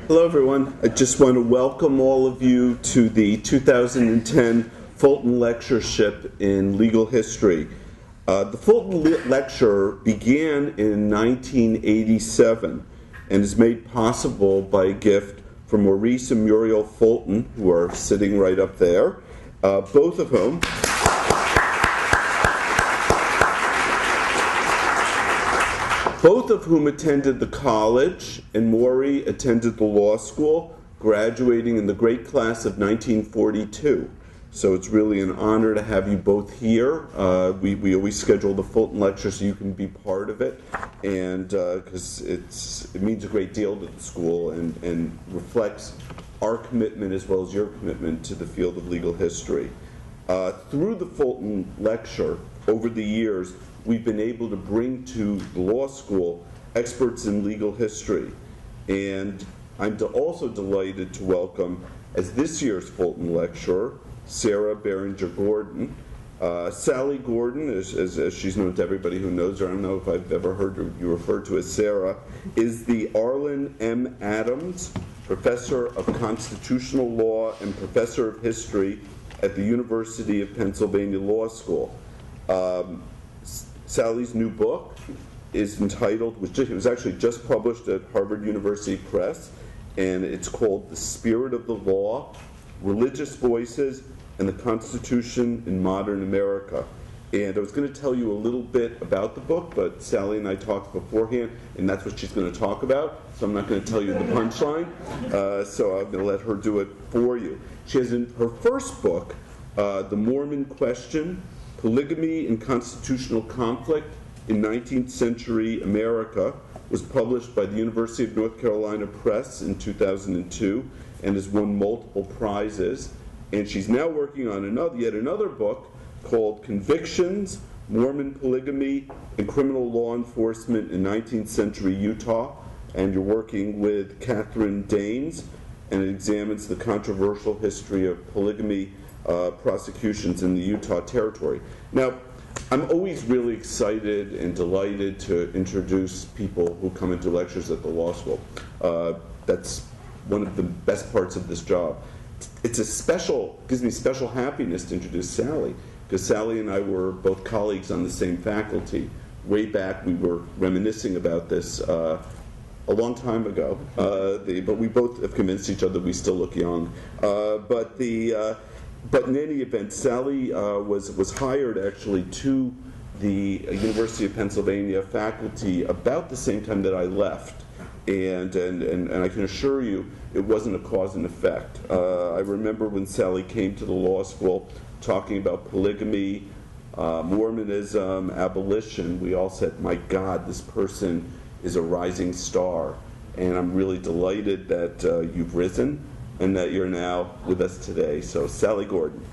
Hello, everyone. I just want to welcome all of you to the 2010 Fulton Lectureship in Legal History. The Fulton Lecture began in 1987 and is made possible by a gift from Maurice and Muriel Fulton, who are sitting right up there, both of whom attended the college, and Maury attended the law school, graduating in the great class of 1942. So it's really an honor to have you both here. We always schedule the Fulton Lecture so you can be part of it, and because it means a great deal to the school and reflects our commitment as well as your commitment to the field of legal history. Through the Fulton Lecture, over the years, we've been able to bring to the law school experts in legal history. And I'm also delighted to welcome, as this year's Fulton Lecturer, Sarah Barringer Gordon. Sally Gordon, as she's known to everybody who knows her, I don't know if I've ever heard you referred to as Sarah, is the Arlen M. Adams Professor of Constitutional Law and Professor of History at the University of Pennsylvania Law School. Sally's new book is entitled, it was actually just published at Harvard University Press, and it's called The Spirit of the Law, Religious Voices, and the Constitution in Modern America. And I was going to tell you a little bit about the book, but Sally and I talked beforehand, and that's what she's going to talk about, so I'm not going to tell you the punchline, so I'm going to let her do it for you. She has in her first book, The Mormon Question, Polygamy and Constitutional Conflict in 19th Century America, was published by the University of North Carolina Press in 2002 and has won multiple prizes. And she's now working on yet another book called Convictions, Mormon Polygamy, and Criminal Law Enforcement in 19th Century Utah. And you're working with Catherine Daines, and it examines the controversial history of polygamy prosecutions in the Utah Territory. Now, I'm always really excited and delighted to introduce people who come into lectures at the law school. That's one of the best parts of this job. Gives me special happiness to introduce Sally, because Sally and I were both colleagues on the same faculty. Way back, we were reminiscing about this a long time ago, but we both have convinced each other we still look young. But in any event, Sally was hired actually to the University of Pennsylvania faculty about the same time that I left, and I can assure you it wasn't a cause and effect. I remember when Sally came to the law school talking about polygamy, Mormonism, abolition. We all said, "My God, this person is a rising star," and I'm really delighted that you've risen and that you're now with us today. So, Sally Gordon.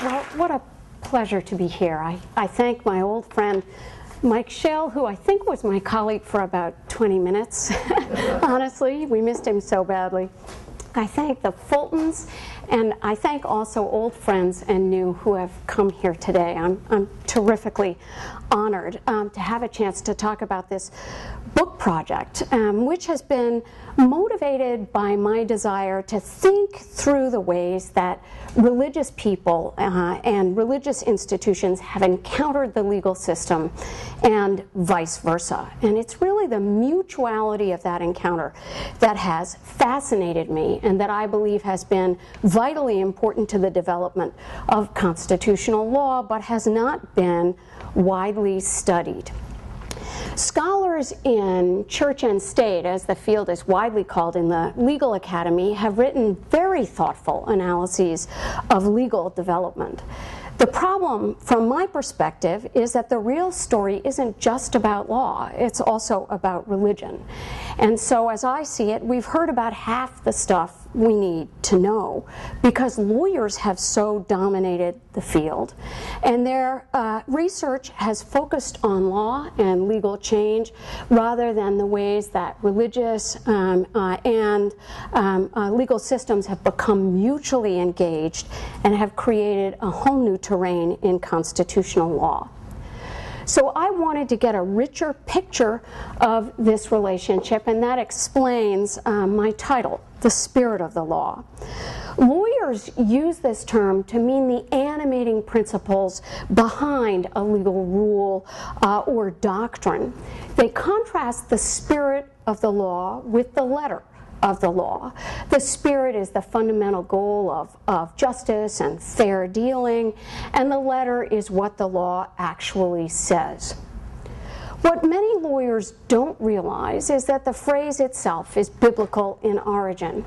Well, what a pleasure to be here. I thank my old friend Mike Schell, who I think was my colleague for about 20 minutes. Honestly, we missed him so badly. I thank the Fultons, and I thank also old friends and new who have come here today. I'm terrifically honored to have a chance to talk about this book project, which has been motivated by my desire to think through the ways that religious people and religious institutions have encountered the legal system and vice versa. And it's really the mutuality of that encounter that has fascinated me and that I believe has been vitally important to the development of constitutional law, but has not been widely studied. Scholars in church and state, as the field is widely called in the legal academy, have written very thoughtful analyses of legal development. The problem, from my perspective, is that the real story isn't just about law, it's also about religion. And so as I see it, we've heard about half the stuff we need to know because lawyers have so dominated the field. And their research has focused on law and legal change rather than the ways that religious and legal systems have become mutually engaged and have created a whole new terrain in constitutional law. So I wanted to get a richer picture of this relationship, and that explains my title, The Spirit of the Law. Lawyers use this term to mean the animating principles behind a legal rule or doctrine. They contrast the spirit of the law with the letter of the law. The spirit is the fundamental goal of justice and fair dealing, and the letter is what the law actually says. What many lawyers don't realize is that the phrase itself is biblical in origin.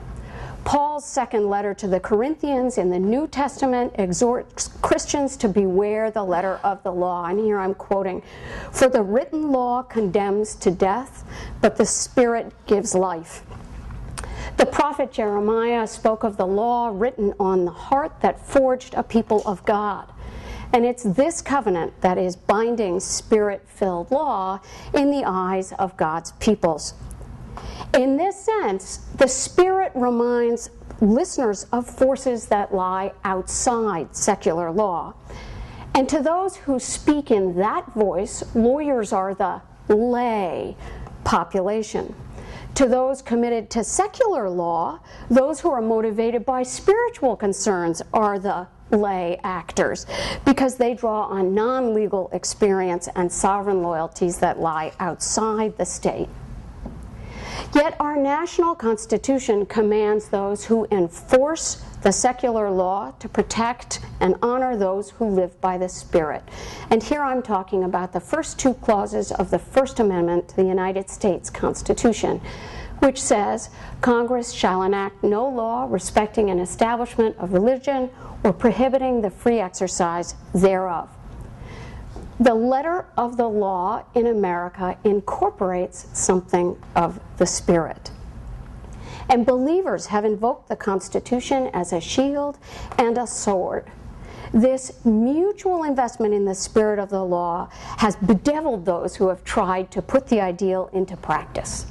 Paul's second letter to the Corinthians in the New Testament exhorts Christians to beware the letter of the law. And here I'm quoting, "For the written law condemns to death, but the Spirit gives life." The prophet Jeremiah spoke of the law written on the heart that forged a people of God. And it's this covenant that is binding Spirit-filled law in the eyes of God's peoples. In this sense, the Spirit reminds listeners of forces that lie outside secular law. And to those who speak in that voice, lawyers are the lay population. To those committed to secular law, those who are motivated by spiritual concerns are the lay actors, because they draw on non-legal experience and sovereign loyalties that lie outside the state. Yet our national Constitution commands those who enforce the secular law to protect and honor those who live by the Spirit. And here I'm talking about the first two clauses of the First Amendment to the United States Constitution, which says, "Congress shall enact no law respecting an establishment of religion or prohibiting the free exercise thereof." The letter of the law in America incorporates something of the Spirit. And believers have invoked the Constitution as a shield and a sword. This mutual investment in the spirit of the law has bedeviled those who have tried to put the ideal into practice.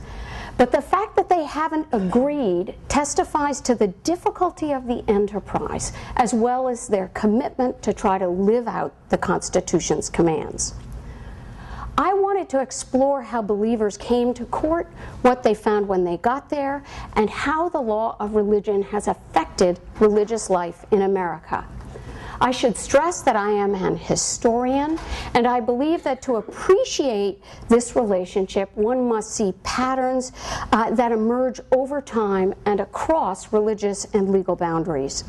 But the fact that they haven't agreed testifies to the difficulty of the enterprise, as well as their commitment to try to live out the Constitution's commands. I wanted to explore how believers came to court, what they found when they got there, and how the law of religion has affected religious life in America. I should stress that I am an historian, and I believe that to appreciate this relationship, one must see patterns that emerge over time and across religious and legal boundaries.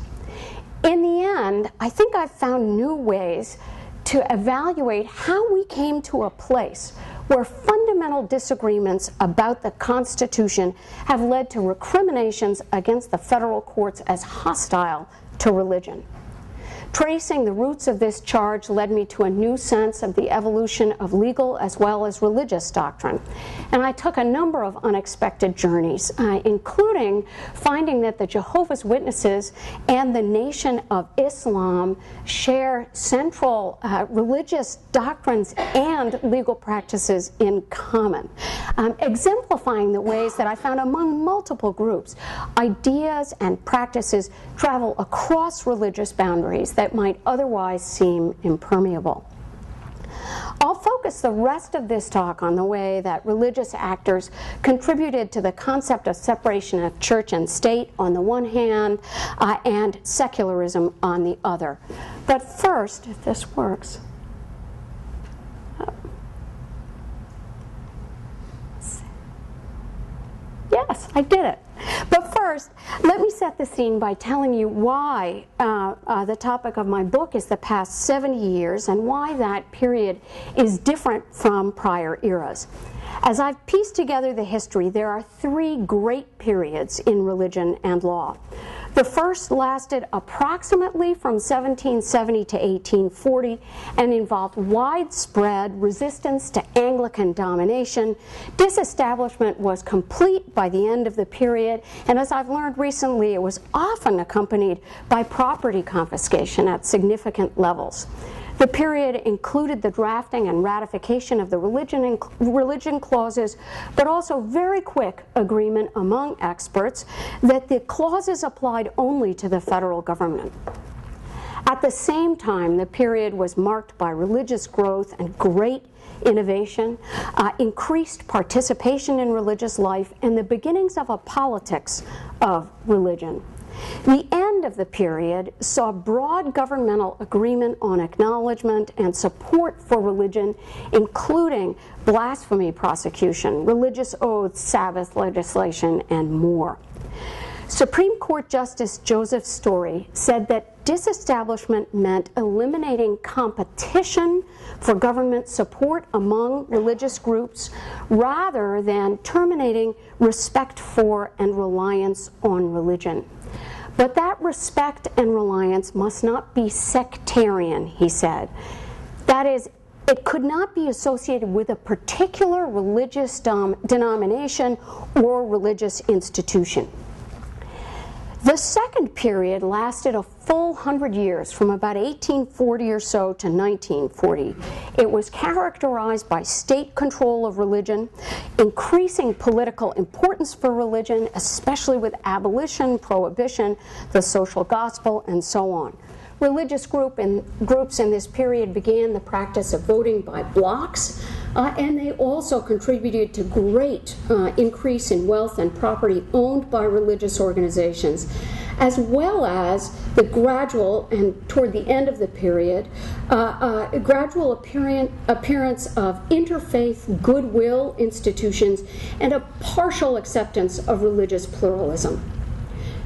In the end, I think I've found new ways to evaluate how we came to a place where fundamental disagreements about the Constitution have led to recriminations against the federal courts as hostile to religion. Tracing the roots of this charge led me to a new sense of the evolution of legal as well as religious doctrine. And I took a number of unexpected journeys, including finding that the Jehovah's Witnesses and the Nation of Islam share central religious doctrines and legal practices in common, exemplifying the ways that I found among multiple groups, ideas and practices travel across religious boundaries that might otherwise seem impermeable. I'll focus the rest of this talk on the way that religious actors contributed to the concept of separation of church and state on the one hand, and secularism on the other. But first, if this works, yes, I did it. But first, let me set the scene by telling you why the topic of my book is the past 70 years and why that period is different from prior eras. As I've pieced together the history, there are three great periods in religion and law. The first lasted approximately from 1770 to 1840 and involved widespread resistance to Anglican domination. Disestablishment was complete by the end of the period, and as I've learned recently, it was often accompanied by property confiscation at significant levels. The period included the drafting and ratification of the religion clauses, but also very quick agreement among experts that the clauses applied only to the federal government. At the same time, the period was marked by religious growth and great innovation, increased participation in religious life, and the beginnings of a politics of religion. The end of the period saw broad governmental agreement on acknowledgement and support for religion, including blasphemy prosecution, religious oaths, Sabbath legislation, and more. Supreme Court Justice Joseph Story said that disestablishment meant eliminating competition for government support among religious groups rather than terminating respect for and reliance on religion. But that respect and reliance must not be sectarian, he said. That is, it could not be associated with a particular religious denomination or religious institution. The second period lasted a full 100 years, from about 1840 or so to 1940. It was characterized by state control of religion, increasing political importance for religion, especially with abolition, prohibition, the social gospel, and so on. Religious groups in this period began the practice of voting by blocks, and they also contributed to great increase in wealth and property owned by religious organizations, as well as the gradual, and toward the end of the period, gradual appearance of interfaith goodwill institutions and a partial acceptance of religious pluralism.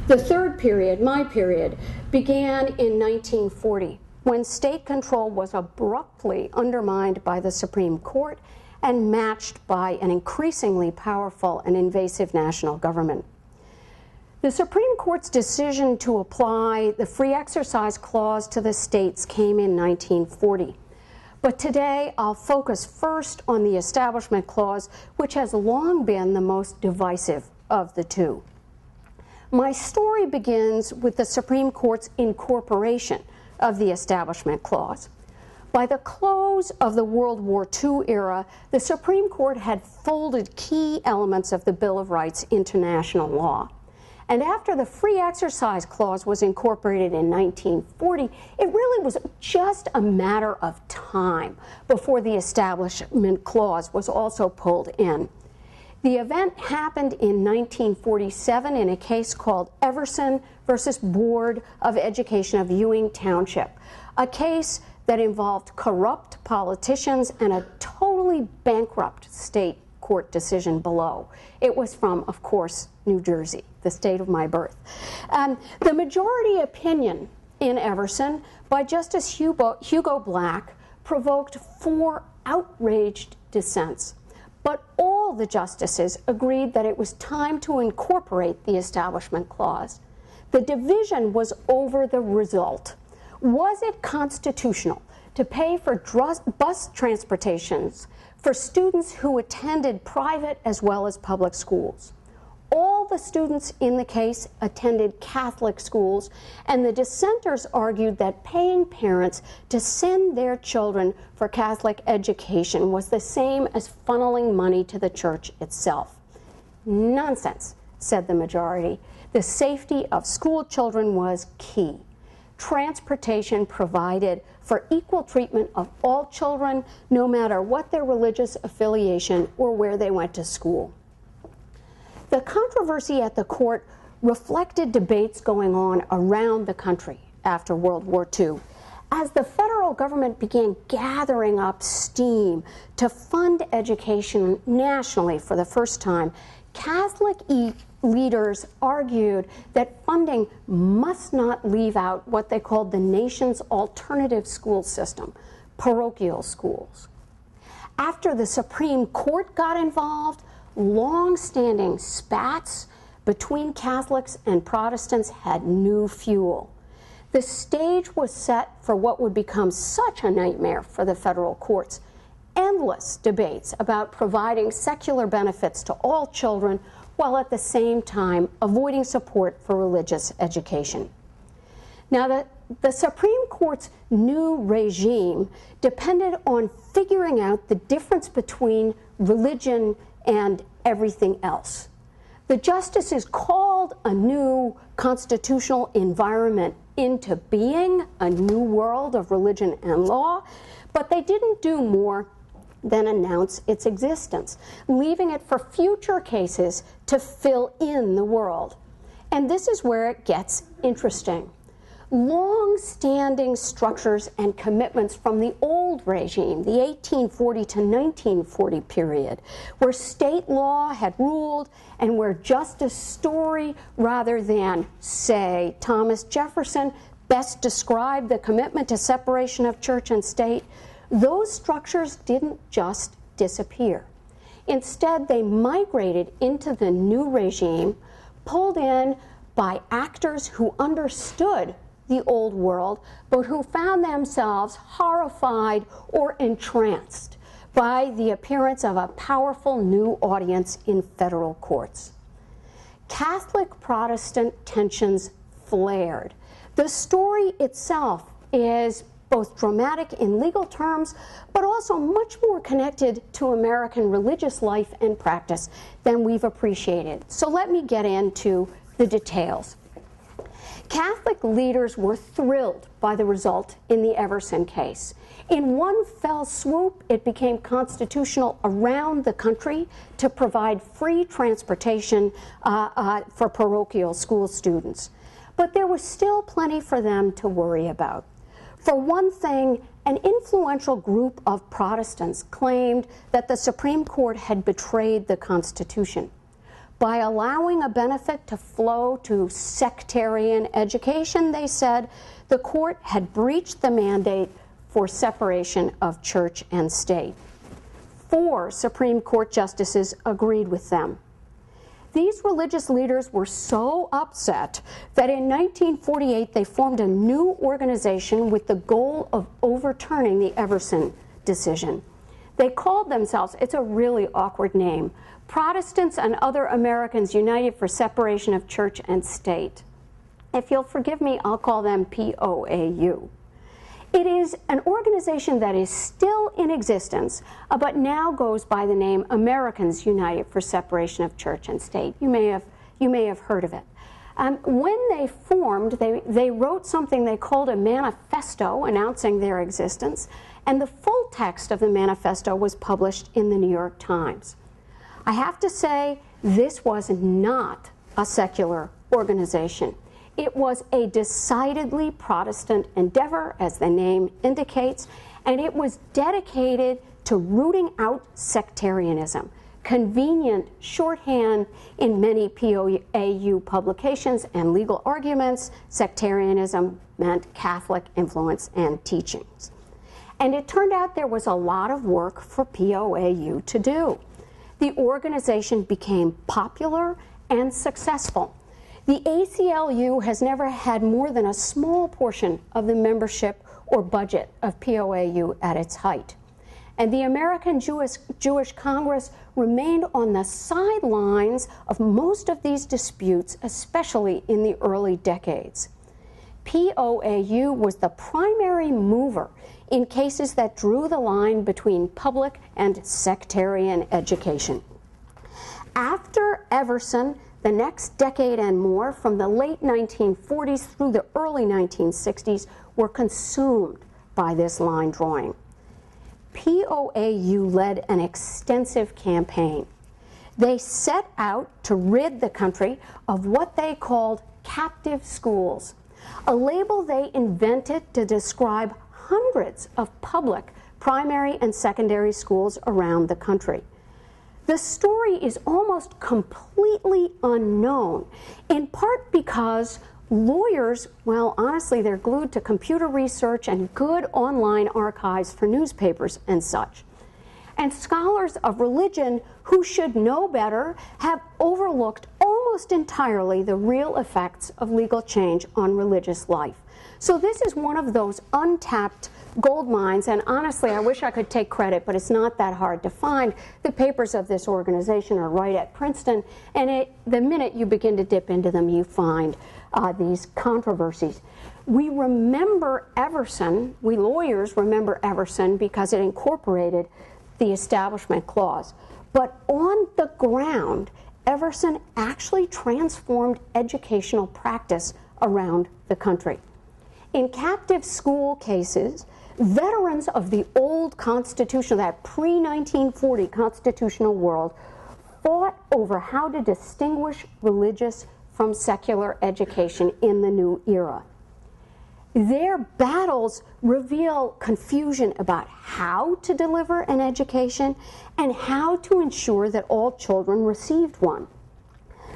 The third period, my period, began in 1940, when state control was abruptly undermined by the Supreme Court and matched by an increasingly powerful and invasive national government. The Supreme Court's decision to apply the Free Exercise Clause to the states came in 1940. But today I'll focus first on the Establishment Clause, which has long been the most divisive of the two. My story begins with the Supreme Court's incorporation of the Establishment Clause. By the close of the World War II era, the Supreme Court had folded key elements of the Bill of Rights into national law. And after the Free Exercise Clause was incorporated in 1940, it really was just a matter of time before the Establishment Clause was also pulled in. The event happened in 1947 in a case called Everson versus Board of Education of Ewing Township, a case that involved corrupt politicians and a totally bankrupt state court decision below. It was from, of course, New Jersey, the state of my birth. The majority opinion in Everson by Justice Hugo Black provoked 4 outraged dissents. But all the justices agreed that it was time to incorporate the Establishment Clause. The division was over the result. Was it constitutional to pay for bus transportations for students who attended private as well as public schools? All the students in the case attended Catholic schools, and the dissenters argued that paying parents to send their children for Catholic education was the same as funneling money to the church itself. Nonsense, said the majority. The safety of school children was key. Transportation provided for equal treatment of all children, no matter what their religious affiliation or where they went to school. The controversy at the court reflected debates going on around the country after World War II. As the federal government began gathering up steam to fund education nationally for the first time, Catholic leaders argued that funding must not leave out what they called the nation's alternative school system, parochial schools. After the Supreme Court got involved, long-standing spats between Catholics and Protestants had new fuel. The stage was set for what would become such a nightmare for the federal courts: endless debates about providing secular benefits to all children while at the same time avoiding support for religious education. Now, the Supreme Court's new regime depended on figuring out the difference between religion and everything else. The justices called a new constitutional environment into being a new world of religion and law, but they didn't do more than announce its existence, leaving it for future cases to fill in the world. And this is where it gets interesting. Long-standing structures and commitments from the old regime, the 1840 to 1940 period, where state law had ruled and where Justice Story, rather than, say, Thomas Jefferson, best described the commitment to separation of church and state, those structures didn't just disappear. Instead, they migrated into the new regime, pulled in by actors who understood the old world, but who found themselves horrified or entranced by the appearance of a powerful new audience in federal courts. Catholic-Protestant tensions flared. The story itself is both dramatic in legal terms, but also much more connected to American religious life and practice than we've appreciated. So let me get into the details. Catholic leaders were thrilled by the result in the Everson case. In one fell swoop, it became constitutional around the country to provide free transportation for parochial school students. But there was still plenty for them to worry about. For one thing, an influential group of Protestants claimed that the Supreme Court had betrayed the Constitution. By allowing a benefit to flow to sectarian education, they said, the court had breached the mandate for separation of church and state. 4 Supreme Court justices agreed with them. These religious leaders were so upset that in 1948 they formed a new organization with the goal of overturning the Everson decision. They called themselves, it's a really awkward name, Protestants and Other Americans United for Separation of Church and State. If you'll forgive me, I'll call them POAU. It is an organization that is still in existence, but now goes by the name Americans United for Separation of Church and State. You may have heard of it. When they formed, they wrote something they called a manifesto announcing their existence, and the full text of the manifesto was published in the New York Times. I have to say, this was not a secular organization. It was a decidedly Protestant endeavor, as the name indicates, and it was dedicated to rooting out sectarianism, convenient shorthand in many POAU publications and legal arguments. Sectarianism meant Catholic influence and teachings. And it turned out there was a lot of work for POAU to do. The organization became popular and successful. The ACLU has never had more than a small portion of the membership or budget of POAU at its height. And the American Jewish Congress remained on the sidelines of most of these disputes, especially in the early decades. POAU was the primary mover in cases that drew the line between public and sectarian education. After Everson, the next decade and more, from the late 1940s through the early 1960s, were consumed by this line drawing. POAU led an extensive campaign. They set out to rid the country of what they called captive schools, a label they invented to describe hundreds of public primary and secondary schools around the country. The story is almost completely unknown, in part because lawyers, well, honestly, they're glued to computer research and good online archives for newspapers and such. And scholars of religion who should know better have overlooked almost entirely the real effects of legal change on religious life. So this is one of those untapped gold mines, and honestly, I wish I could take credit, but it's not that hard to find. The papers of this organization are right at Princeton, and the minute you begin to dip into them, you find these controversies. We remember Everson, we lawyers remember Everson because it incorporated the Establishment Clause. But on the ground, Everson actually transformed educational practice around the country. In captive school cases, veterans of the old constitution, that pre-1940 constitutional world, fought over how to distinguish religious from secular education in the new era. Their battles reveal confusion about how to deliver an education and how to ensure that all children received one.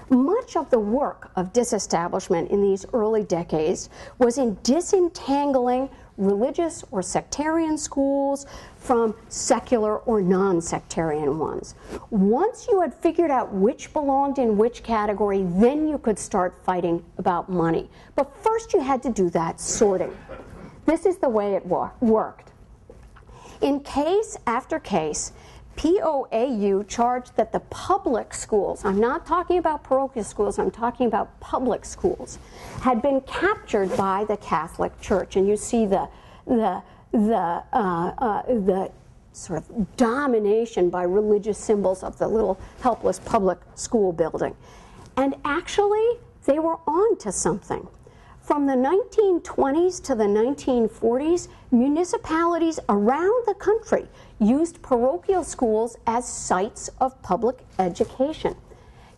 Much of the work of disestablishment in these early decades was in disentangling religious or sectarian schools from secular or non-sectarian ones. Once you had figured out which belonged in which category, then you could start fighting about money. But first you had to do that sorting. This is the way it worked. In case after case, POAU charged that the public schools, I'm not talking about parochial schools, I'm talking about public schools, had been captured by the Catholic Church. And you see the sort of domination by religious symbols of the little helpless public school building. And actually, they were on to something. From the 1920s to the 1940s, municipalities around the country used parochial schools as sites of public education.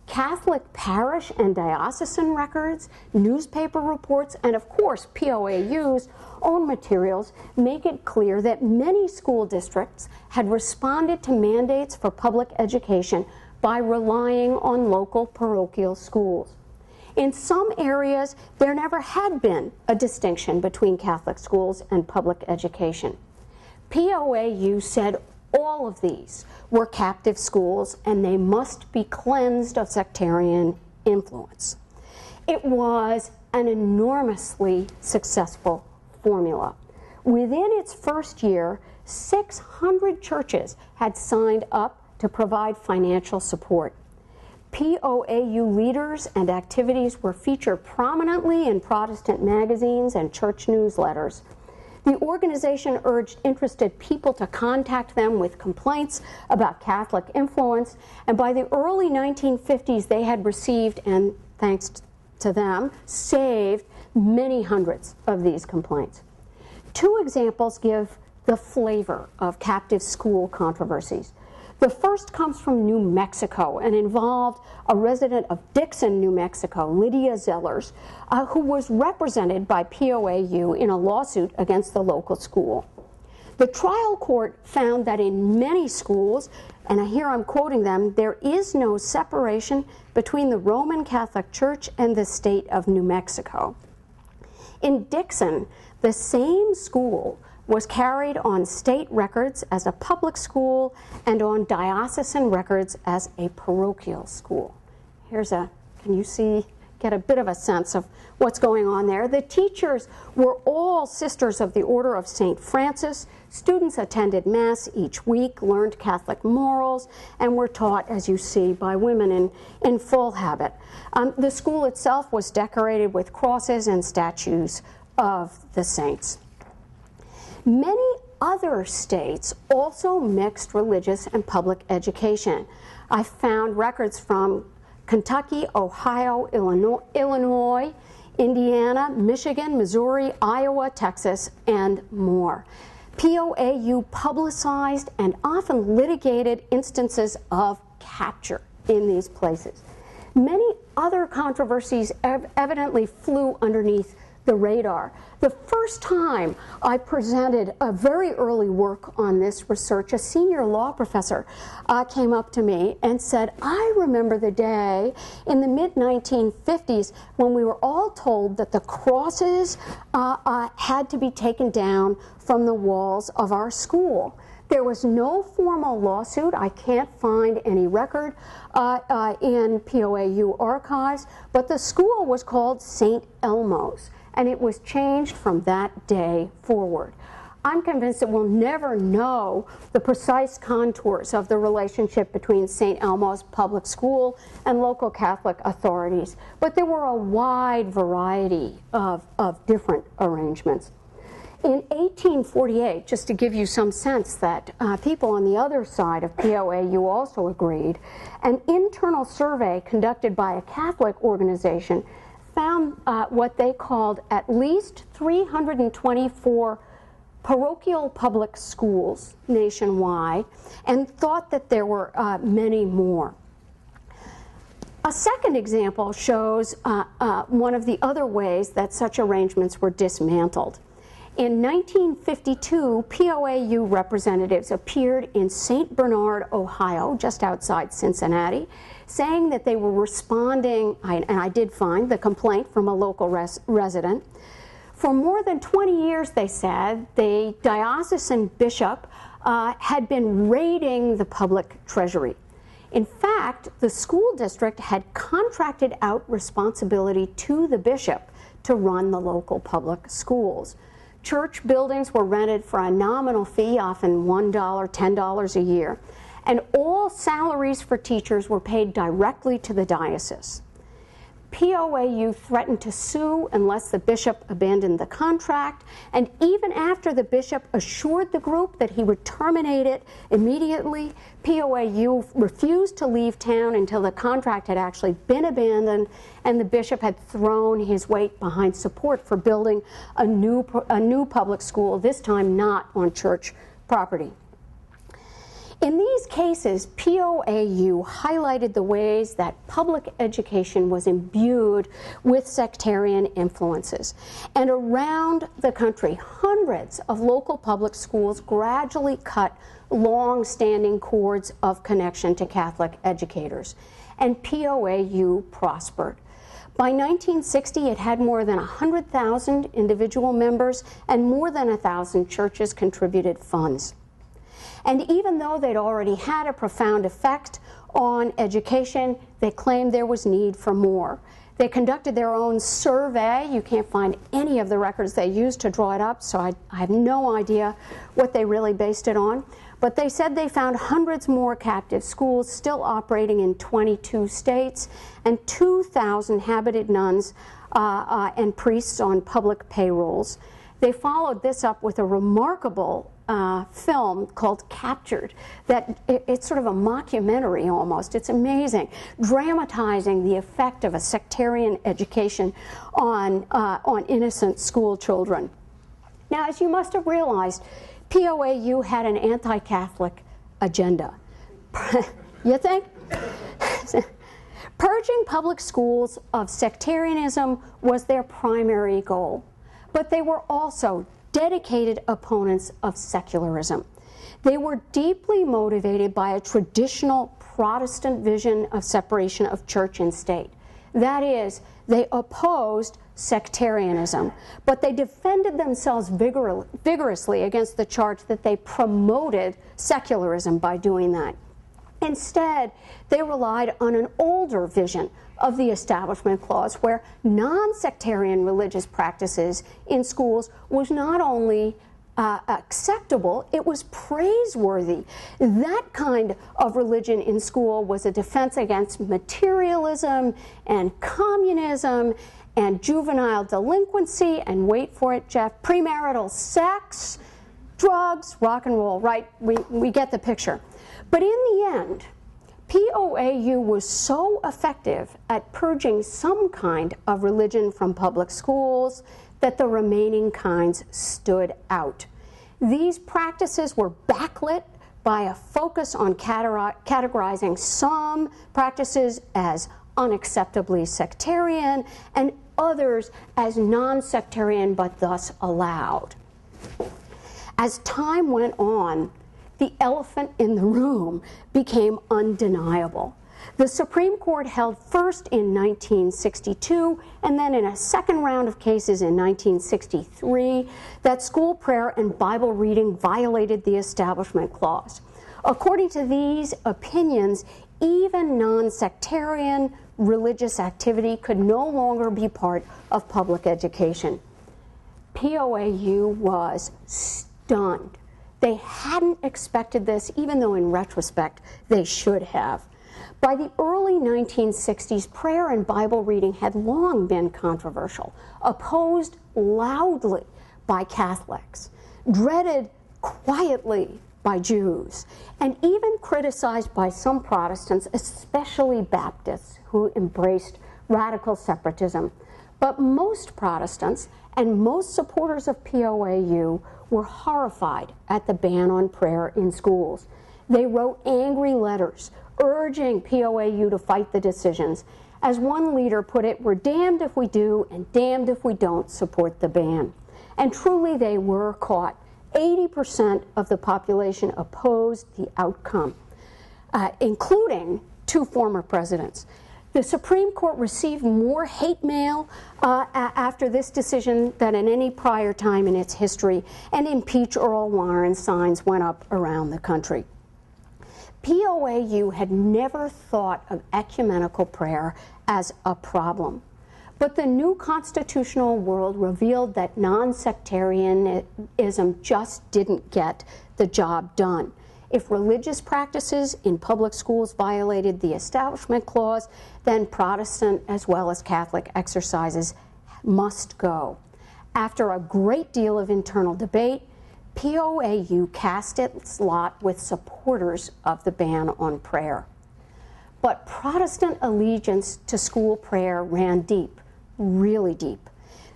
Catholic parish and diocesan records, newspaper reports, and of course POAU's own materials make it clear that many school districts had responded to mandates for public education by relying on local parochial schools. In some areas, there never had been a distinction between Catholic schools and public education. POAU said all of these were captive schools and they must be cleansed of sectarian influence. It was an enormously successful formula. Within its first year, 600 churches had signed up to provide financial support. POAU leaders and activities were featured prominently in Protestant magazines and church newsletters. The organization urged interested people to contact them with complaints about Catholic influence, and by the early 1950s they had received, and thanks to them, saved many hundreds of these complaints. Two examples give the flavor of captive school controversies. The first comes from New Mexico and involved a resident of Dixon, New Mexico, Lydia Zellers, who was represented by POAU in a lawsuit against the local school. The trial court found that in many schools, and here I'm quoting them, there is no separation between the Roman Catholic Church and the state of New Mexico. In Dixon, the same school was carried on state records as a public school and on diocesan records as a parochial school. Here's a, can you see, get a bit of a sense of what's going on there. The teachers were all Sisters of the Order of St. Francis. Students attended Mass each week, learned Catholic morals, and were taught, as you see, by women in full habit. The school itself was decorated with crosses and statues of the saints. Many other states also mixed religious and public education. I found records from Kentucky, Ohio, Illinois, Indiana, Michigan, Missouri, Iowa, Texas, and more. POAU publicized and often litigated instances of capture in these places. Many other controversies evidently flew underneath the radar. The first time I presented a very early work on this research, a senior law professor came up to me and said, I remember the day in the mid-1950s when we were all told that the crosses had to be taken down from the walls of our school. There was no formal lawsuit. I can't find any record in POAU archives, but the school was called St. Elmo's, and it was changed from that day forward. I'm convinced that we'll never know the precise contours of the relationship between St. Elmo's Public School and local Catholic authorities, but there were a wide variety of different arrangements. In 1848, just to give you some sense that people on the other side of POAU also agreed, an internal survey conducted by a Catholic organization found what they called at least 324 parochial public schools nationwide and thought that there were many more. A second example shows one of the other ways that such arrangements were dismantled. In 1952, POAU representatives appeared in St. Bernard, Ohio, just outside Cincinnati, saying that they were responding, and I did find the complaint from a local resident. For more than 20 years, they said, the diocesan bishop had been raiding the public treasury. In fact, the school district had contracted out responsibility to the bishop to run the local public schools. Church buildings were rented for a nominal fee, often $1, $10 a year, and all salaries for teachers were paid directly to the diocese. POAU threatened to sue unless the bishop abandoned the contract, and even after the bishop assured the group that he would terminate it immediately, POAU refused to leave town until the contract had actually been abandoned and the bishop had thrown his weight behind support for building a new public school, this time not on church property. In these cases, POAU highlighted the ways that public education was imbued with sectarian influences. And around the country, hundreds of local public schools gradually cut long-standing cords of connection to Catholic educators. And POAU prospered. By 1960, it had more than 100,000 individual members, and more than 1,000 churches contributed funds. And even though they'd already had a profound effect on education, they claimed there was need for more. They conducted their own survey. You can't find any of the records they used to draw it up, so I have no idea what they really based it on. But they said they found hundreds more captive schools still operating in 22 states and 2,000 habited nuns and priests on public payrolls. They followed this up with a remarkable film called Captured. It's sort of a mockumentary almost. It's amazing, dramatizing the effect of a sectarian education on innocent school children. Now, as you must have realized, POAU had an anti-Catholic agenda. You think? Purging public schools of sectarianism was their primary goal, but they were also dedicated opponents of secularism. They were deeply motivated by a traditional Protestant vision of separation of church and state. That is, they opposed sectarianism, but they defended themselves vigorously against the charge that they promoted secularism by doing that. Instead, they relied on an older vision of the Establishment Clause, where non-sectarian religious practices in schools was not only acceptable, it was praiseworthy. That kind of religion in school was a defense against materialism and communism and juvenile delinquency, and wait for it, Jeff, premarital sex, drugs, rock and roll, right? We get the picture. But in the end, POAU was so effective at purging some kind of religion from public schools that the remaining kinds stood out. These practices were backlit by a focus on categorizing some practices as unacceptably sectarian and others as non-sectarian but thus allowed. As time went on, the elephant in the room became undeniable. The Supreme Court held first in 1962 and then in a second round of cases in 1963 that school prayer and Bible reading violated the Establishment Clause. According to these opinions, even non-sectarian religious activity could no longer be part of public education. POAU was stunned. They hadn't expected this, even though in retrospect they should have. By the early 1960s, prayer and Bible reading had long been controversial, opposed loudly by Catholics, dreaded quietly by Jews, and even criticized by some Protestants, especially Baptists, who embraced radical separatism. But most Protestants and most supporters of POAU were horrified at the ban on prayer in schools. They wrote angry letters urging POAU to fight the decisions. As one leader put it, we're damned if we do and damned if we don't support the ban. And truly they were caught. 80% of the population opposed the outcome, including 2 former presidents. The Supreme Court received more hate mail after this decision than at any prior time in its history, and impeach Earl Warren signs went up around the country. POAU had never thought of ecumenical prayer as a problem. But the new constitutional world revealed that non-sectarianism just didn't get the job done. If religious practices in public schools violated the Establishment Clause, then Protestant as well as Catholic exercises must go. After a great deal of internal debate, POAU cast its lot with supporters of the ban on prayer. But Protestant allegiance to school prayer ran deep, really deep.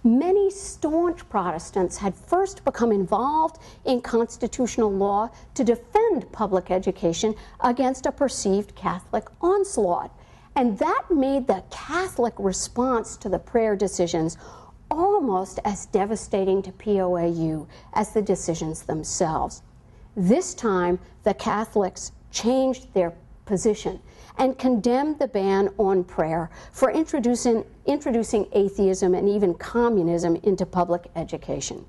Many staunch Protestants had first become involved in constitutional law to defend public education against a perceived Catholic onslaught. And that made the Catholic response to the prayer decisions almost as devastating to POAU as the decisions themselves. This time, the Catholics changed their position and condemned the ban on prayer for introducing atheism and even communism into public education.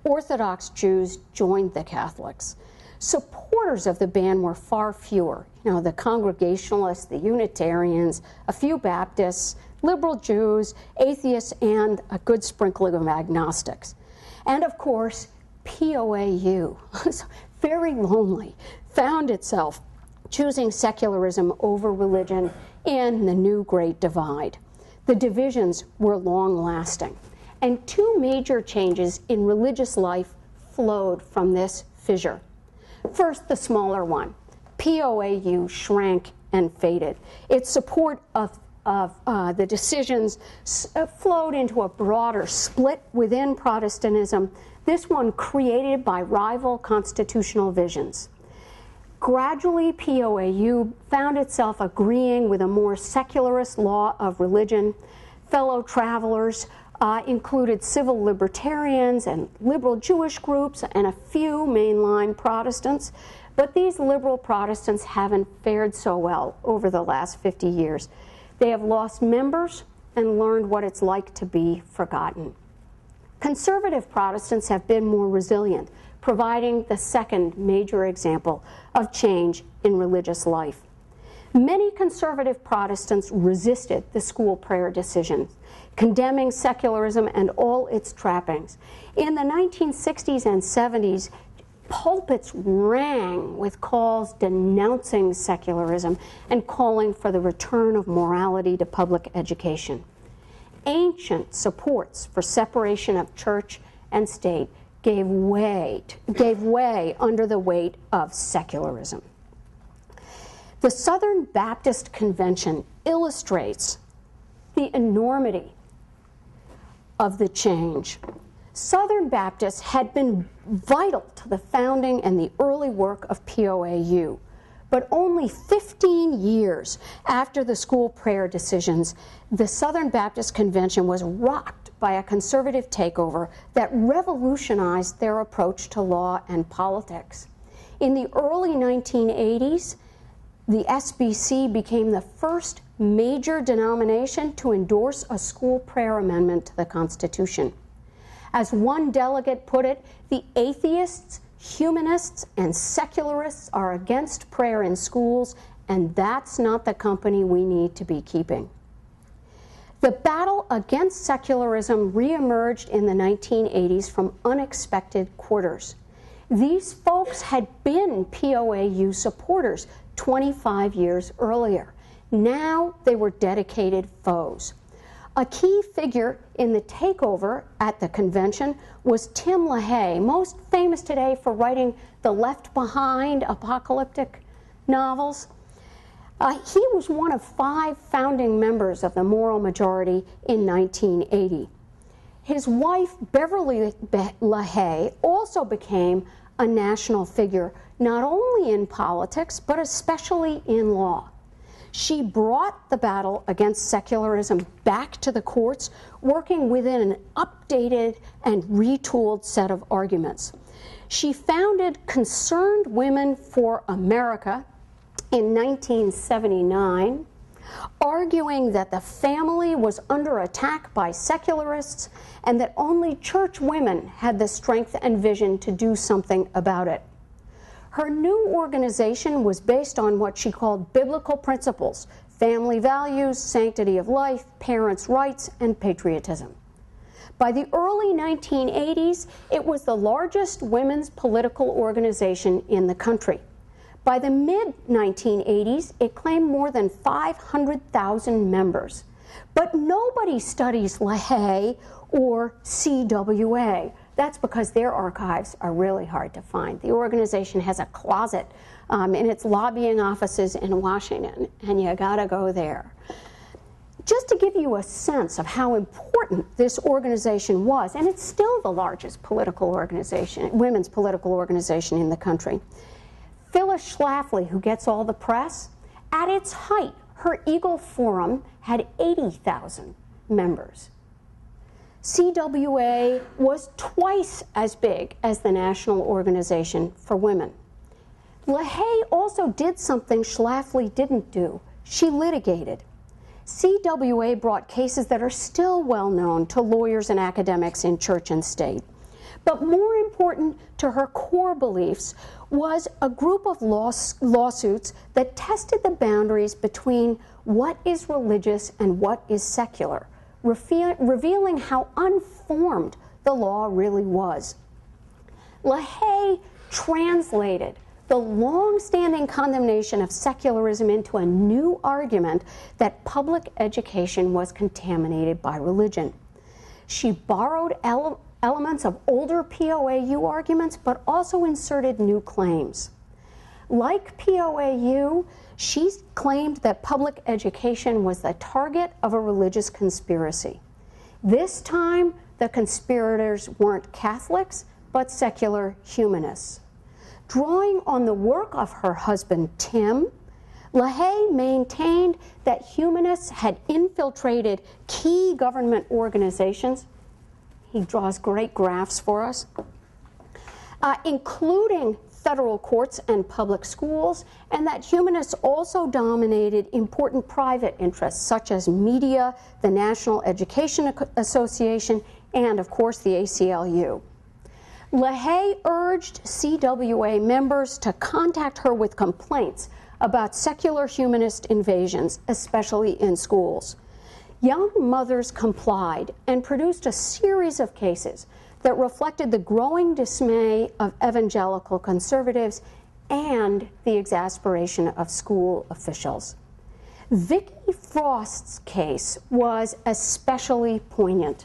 Orthodox Jews joined the Catholics. Supporters of the ban were far fewer. The Congregationalists, the Unitarians, a few Baptists, liberal Jews, atheists, and a good sprinkling of agnostics. And of course, POAU, very lonely, found itself choosing secularism over religion in the new Great Divide. The divisions were long-lasting, and 2 major changes in religious life flowed from this fissure. First, the smaller one. POAU shrank and faded. Its support of the decisions flowed into a broader split within Protestantism, this one created by rival constitutional visions. Gradually, POAU found itself agreeing with a more secularist law of religion. Fellow travelers included civil libertarians and liberal Jewish groups and a few mainline Protestants. But these liberal Protestants haven't fared so well over the last 50 years. They have lost members and learned what it's like to be forgotten. Conservative Protestants have been more resilient, providing the second major example of change in religious life. Many conservative Protestants resisted the school prayer decision, condemning secularism and all its trappings. In the 1960s and 70s, pulpits rang with calls denouncing secularism and calling for the return of morality to public education. Ancient supports for separation of church and state gave way under the weight of secularism. The Southern Baptist Convention illustrates the enormity of the change. Southern Baptists had been vital to the founding and the early work of POAU, but only 15 years after the school prayer decisions, the Southern Baptist Convention was rocked by a conservative takeover that revolutionized their approach to law and politics. In the early 1980s, the SBC became the first major denomination to endorse a school prayer amendment to the Constitution. As one delegate put it, the atheists, humanists, and secularists are against prayer in schools, and that's not the company we need to be keeping. The battle against secularism reemerged in the 1980s from unexpected quarters. These folks had been POAU supporters 25 years earlier. Now they were dedicated foes. A key figure in the takeover at the convention was Tim LaHaye, most famous today for writing the Left Behind apocalyptic novels. He was one of 5 founding members of the moral majority in 1980. His wife, Beverly LaHaye, also became a national figure, not only in politics, but especially in law. She brought the battle against secularism back to the courts, working within an updated and retooled set of arguments. She founded Concerned Women for America in 1979, arguing that the family was under attack by secularists and that only church women had the strength and vision to do something about it. Her new organization was based on what she called biblical principles: family values, sanctity of life, parents' rights, and patriotism. By the early 1980s, it was the largest women's political organization in the country. By the mid-1980s, it claimed more than 500,000 members. But nobody studies LaHaye or CWA. That's because their archives are really hard to find. The organization has a closet in its lobbying offices in Washington, and you gotta go there. Just to give you a sense of how important this organization was, and it's still the largest political organization, women's political organization in the country. Phyllis Schlafly, who gets all the press, at its height, her Eagle Forum had 80,000 members. CWA was twice as big as the National Organization for Women. LaHaye also did something Schlafly didn't do. She litigated. CWA brought cases that are still well known to lawyers and academics in church and state. But more important to her core beliefs was a group of lawsuits that tested the boundaries between what is religious and what is secular, revealing how unformed the law really was. LaHaye translated the long-standing condemnation of secularism into a new argument that public education was contaminated by religion. She borrowed elements of older POAU arguments, but also inserted new claims. Like POAU, she claimed that public education was the target of a religious conspiracy. This time, the conspirators weren't Catholics, but secular humanists. Drawing on the work of her husband, Tim, LaHaye maintained that humanists had infiltrated key government organizations. He draws great graphs for us, including federal courts and public schools, and that humanists also dominated important private interests, such as media, the National Education Association, and, of course, the ACLU. LaHaye urged CWA members to contact her with complaints about secular humanist invasions, especially in schools. Young mothers complied and produced a series of cases that reflected the growing dismay of evangelical conservatives and the exasperation of school officials. Vicki Frost's case was especially poignant.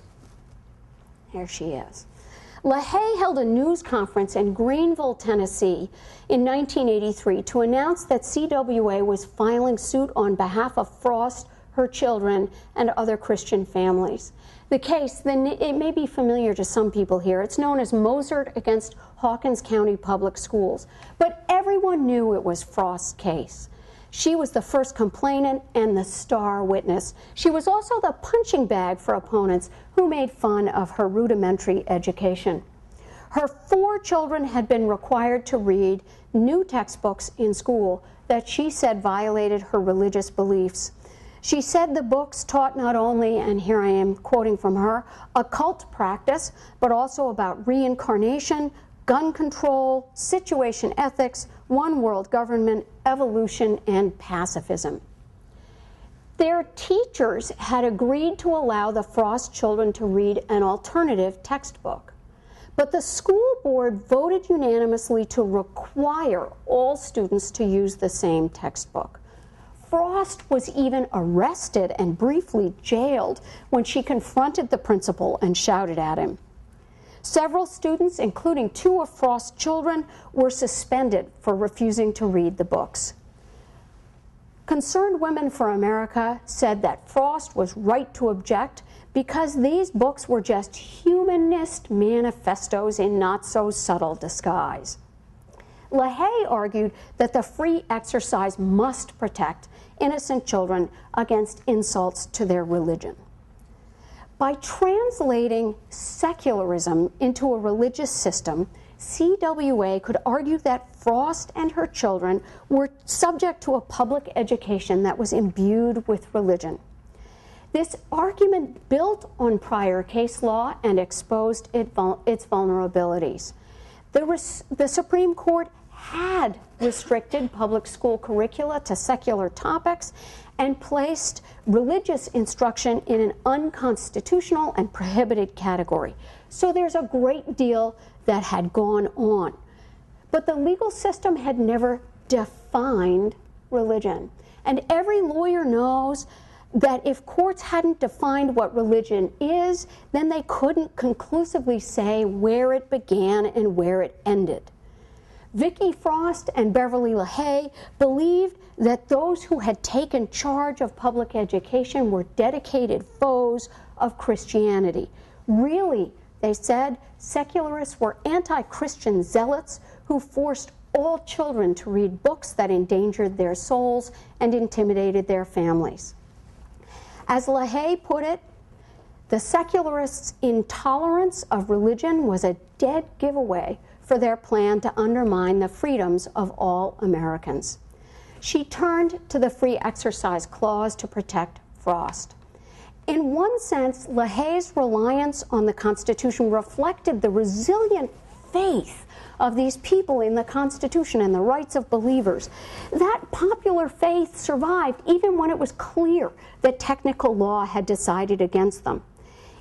Here she is. LaHaye held a news conference in Greenville, Tennessee in 1983 to announce that CWA was filing suit on behalf of Frost, her children, and other Christian families. The case, it may be familiar to some people here, it's known as Mozart against Hawkins County Public Schools, but everyone knew it was Frost's case. She was the first complainant and the star witness. She was also the punching bag for opponents who made fun of her rudimentary education. Her 4 children had been required to read new textbooks in school that she said violated her religious beliefs. She said the books taught not only, and here I am quoting from her, occult practice, but also about reincarnation, gun control, situation ethics, one world government, evolution, and pacifism. Their teachers had agreed to allow the Frost children to read an alternative textbook, but the school board voted unanimously to require all students to use the same textbook. Frost was even arrested and briefly jailed when she confronted the principal and shouted at him. Several students, including 2 of Frost's children, were suspended for refusing to read the books. Concerned Women for America said that Frost was right to object because these books were just humanist manifestos in not-so-subtle disguise. LaHaye argued that the free exercise must protect innocent children against insults to their religion. By translating secularism into a religious system, CWA could argue that Frost and her children were subject to a public education that was imbued with religion. This argument built on prior case law and exposed its vulnerabilities. The Supreme Court had restricted public school curricula to secular topics and placed religious instruction in an unconstitutional and prohibited category. So there's a great deal that had gone on. But the legal system had never defined religion. And every lawyer knows that if courts hadn't defined what religion is, then they couldn't conclusively say where it began and where it ended. Vicki Frost and Beverly LaHaye believed that those who had taken charge of public education were dedicated foes of Christianity. Really, they said, secularists were anti-Christian zealots who forced all children to read books that endangered their souls and intimidated their families. As LaHaye put it, the secularists' intolerance of religion was a dead giveaway for their plan to undermine the freedoms of all Americans. She turned to the Free Exercise Clause to protect Frost. In one sense, LaHaye's reliance on the Constitution reflected the resilient faith of these people in the Constitution and the rights of believers. That popular faith survived even when it was clear that technical law had decided against them.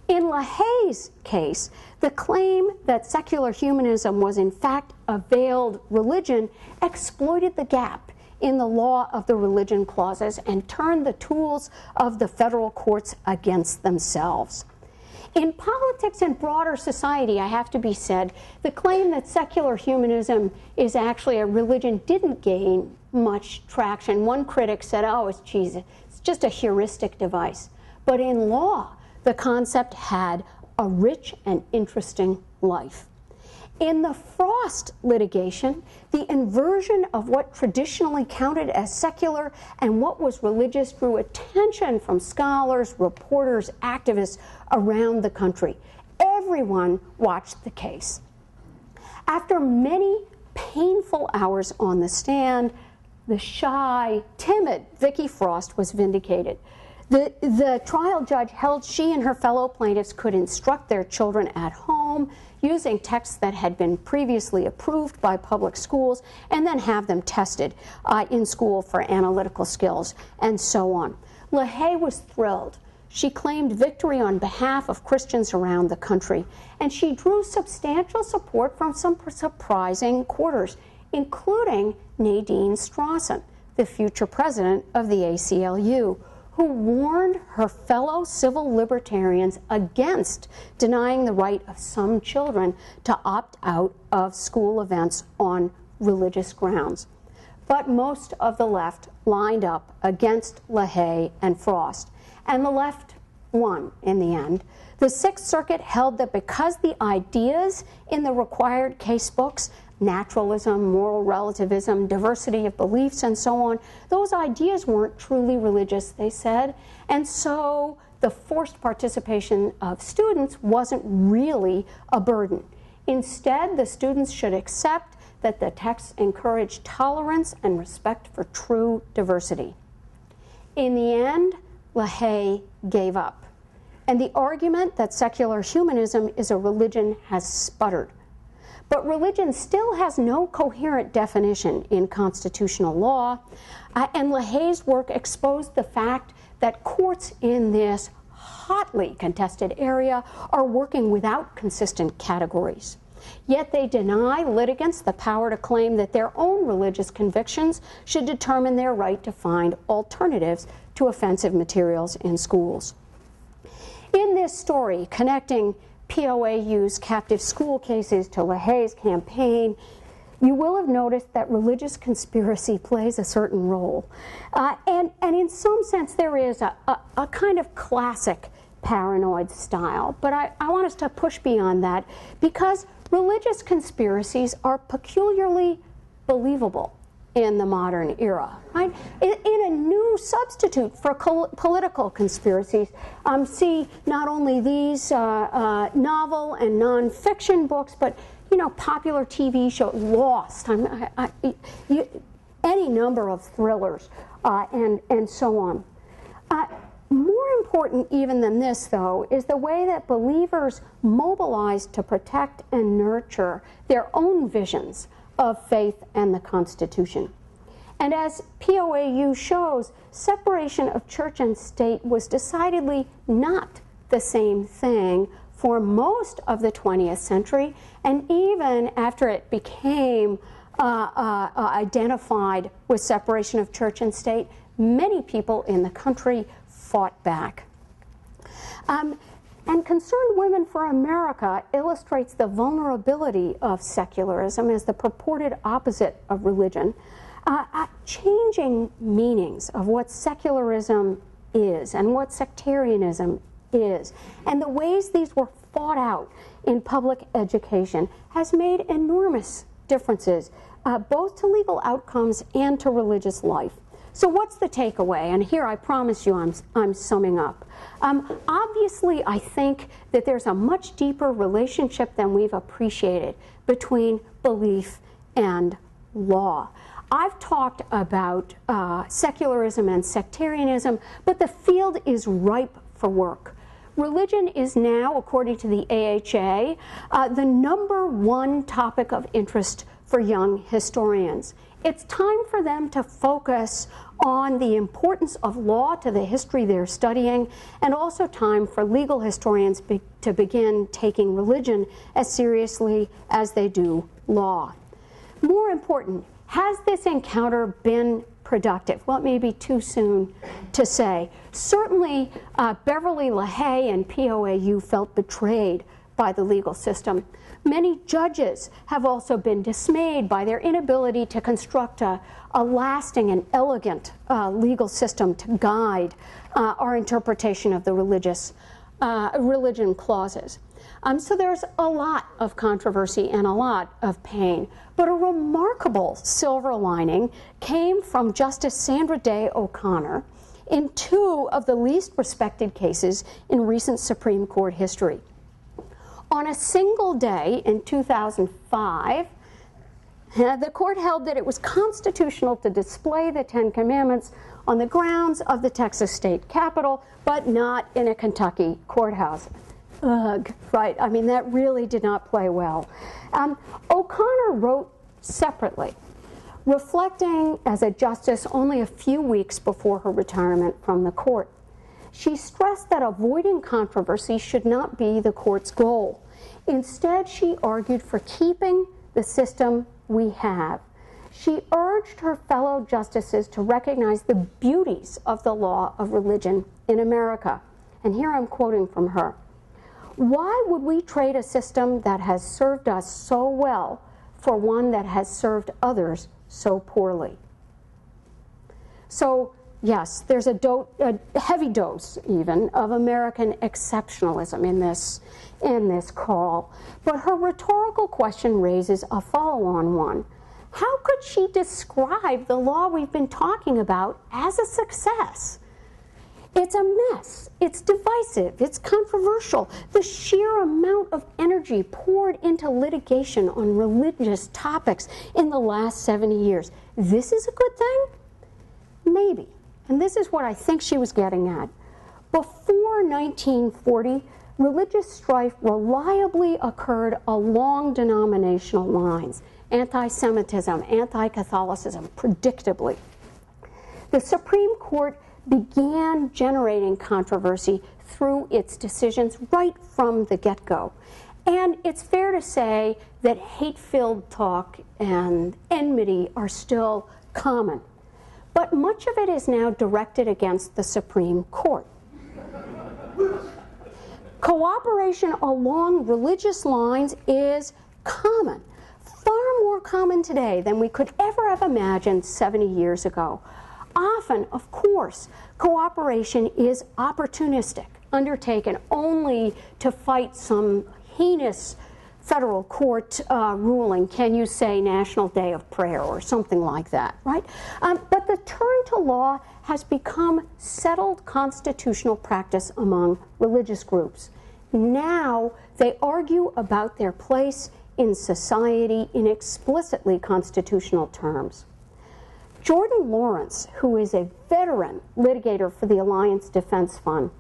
In LaHaye's case, the claim that secular humanism was in fact a veiled religion exploited the gap in the law of the religion clauses and turned the tools of the federal courts against themselves. In politics and broader society, I have to be said, the claim that secular humanism is actually a religion didn't gain much traction. One critic said, oh, it's just a heuristic device. But in law, the concept had a rich and interesting life. In the Frost litigation, the inversion of what traditionally counted as secular and what was religious drew attention from scholars, reporters, activists around the country. Everyone watched the case. After many painful hours on the stand, the shy, timid Vicki Frost was vindicated. The trial judge held she and her fellow plaintiffs could instruct their children at home using texts that had been previously approved by public schools and then have them tested in school for analytical skills and so on. LaHaye was thrilled. She claimed victory on behalf of Christians around the country, and she drew substantial support from some surprising quarters, including Nadine Strawson, the future president of the ACLU, who warned her fellow civil libertarians against denying the right of some children to opt out of school events on religious grounds. But most of the left lined up against LaHaye and Frost, and the left won in the end. The Sixth Circuit held that because the ideas in the required case books, naturalism, moral relativism, diversity of beliefs, and so on, those ideas weren't truly religious, they said, and so the forced participation of students wasn't really a burden. Instead, the students should accept that the texts encourage tolerance and respect for true diversity. In the end, LaHaye gave up, and the argument that secular humanism is a religion has sputtered. But religion still has no coherent definition in constitutional law, and LaHaye's work exposed the fact that courts in this hotly contested area are working without consistent categories. Yet they deny litigants the power to claim that their own religious convictions should determine their right to find alternatives to offensive materials in schools. In this story, connecting POAU's captive school cases to LaHaye's campaign, you will have noticed that religious conspiracy plays a certain role. And in some sense, there is a kind of classic paranoid style. But I want us to push beyond that, because religious conspiracies are peculiarly believable in the era era, right? In a new substitute for political conspiracies. See not only these novel and nonfiction books, but popular TV show, Lost, any number of thrillers, and so on. More important even than this, though, is the way that believers mobilize to protect and nurture their own visions of faith and the Constitution. And as POAU shows, separation of church and state was decidedly not the same thing for most of the 20th century, and even after it became identified with separation of church and state, many people in the country fought back. And Concerned Women for America illustrates the vulnerability of secularism as the purported opposite of religion, changing meanings of what secularism is and what sectarianism is, and the ways these were fought out in public education has made enormous differences, both to legal outcomes and to religious life. So what's the takeaway? And here I promise you I'm summing up. Obviously, I think that there's a much deeper relationship than we've appreciated between belief and law. I've talked about secularism and sectarianism, but the field is ripe for work. Religion is now, according to the AHA, the #1 topic of interest for young historians. It's time for them to focus on the importance of law to the history they're studying, and also time for legal historians to begin taking religion as seriously as they do law. More important, has this encounter been productive? Well, it may be too soon to say. Certainly, Beverly LaHaye and POAU felt betrayed by the legal system. Many judges have also been dismayed by their inability to construct a lasting and elegant legal system to guide our interpretation of the religion clauses. So there's a lot of controversy and a lot of pain. But a remarkable silver lining came from Justice Sandra Day O'Connor in 2 of the least respected cases in recent Supreme Court history. On a single day in 2005, the court held that it was constitutional to display the 10 Commandments on the grounds of the Texas state capitol, but not in a Kentucky courthouse. Ugh, right, I mean, that really did not play well. O'Connor wrote separately, reflecting as a justice only a few weeks before her retirement from the court. She stressed that avoiding controversy should not be the court's goal. Instead, she argued for keeping the system we have. She urged her fellow justices to recognize the beauties of the law of religion in America. And here I'm quoting from her. "Why would we trade a system that has served us so well for one that has served others so poorly?" So, yes, there's a heavy dose, even, of American exceptionalism in this call. But her rhetorical question raises a follow-on one. How could she describe the law we've been talking about as a success? It's a mess. It's divisive. It's controversial. The sheer amount of energy poured into litigation on religious topics in the last 70 years. This is a good thing? Maybe. And this is what I think she was getting at. Before 1940, religious strife reliably occurred along denominational lines. Anti-Semitism, anti-Catholicism, predictably. The Supreme Court began generating controversy through its decisions right from the get-go. And it's fair to say that hate-filled talk and enmity are still common. But much of it is now directed against the Supreme Court. Cooperation along religious lines is common, far more common today than we could ever have imagined 70 years ago. Often, of course, cooperation is opportunistic, undertaken only to fight some heinous federal court ruling. Can you say National Day of Prayer or something like that, right? But the turn to law has become settled constitutional practice among religious groups. Now they argue about their place in society in explicitly constitutional terms. Jordan Lawrence, who is a veteran litigator for the Alliance Defense Fund,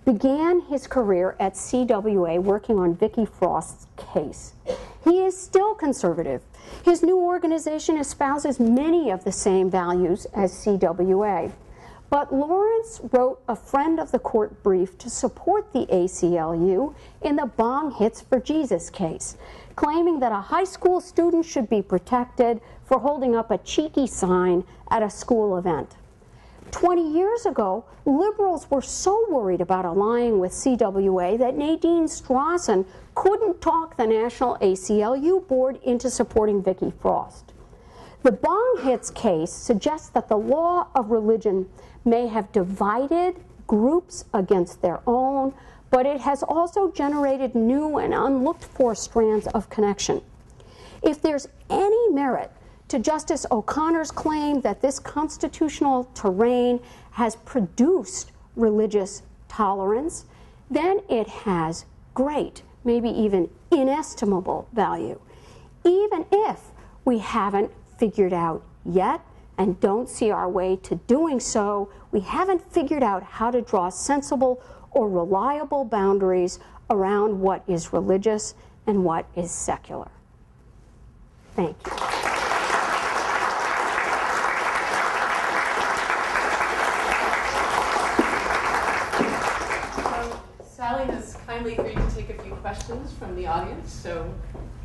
began his career at CWA working on Vicki Frost's case. He is still conservative. His new organization espouses many of the same values as CWA. But Lawrence wrote a friend of the court brief to support the ACLU in the Bong Hits for Jesus case, claiming that a high school student should be protected for holding up a cheeky sign at a school event. 20 years ago, liberals were so worried about allying with CWA that Nadine Strawson couldn't talk the National ACLU board into supporting Vicki Frost. The Bong Hits case suggests that the law of religion may have divided groups against their own, but it has also generated new and unlooked for strands of connection. If there's any merit to Justice O'Connor's claim that this constitutional terrain has produced religious tolerance, then it has great, maybe even inestimable value, even if we haven't figured out yet and don't see our way to doing so. We haven't figured out how to draw sensible or reliable boundaries around what is religious and what is secular. Thank you. Sally has kindly agreed to take a few questions from the audience, so